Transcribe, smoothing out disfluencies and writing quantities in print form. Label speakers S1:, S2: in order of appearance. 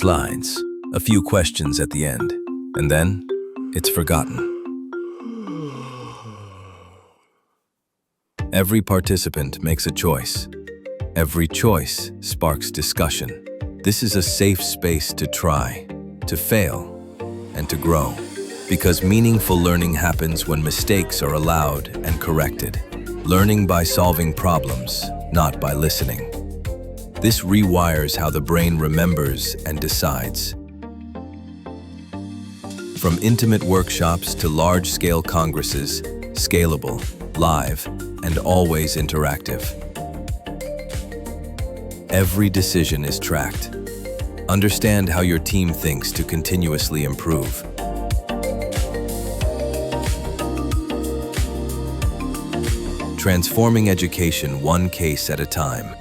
S1: slides, a few questions at the end, and then it's forgotten. Every participant makes a choice. Every choice sparks discussion. This is a safe space to try, to fail, and to grow. Because meaningful learning happens when mistakes are allowed and corrected. Learning by solving problems, not by listening. This rewires how the brain remembers and decides. From intimate workshops to large-scale congresses, scalable, live, and always interactive. Every decision is tracked. Understand how your team thinks to continuously improve. Transforming education one case at a time.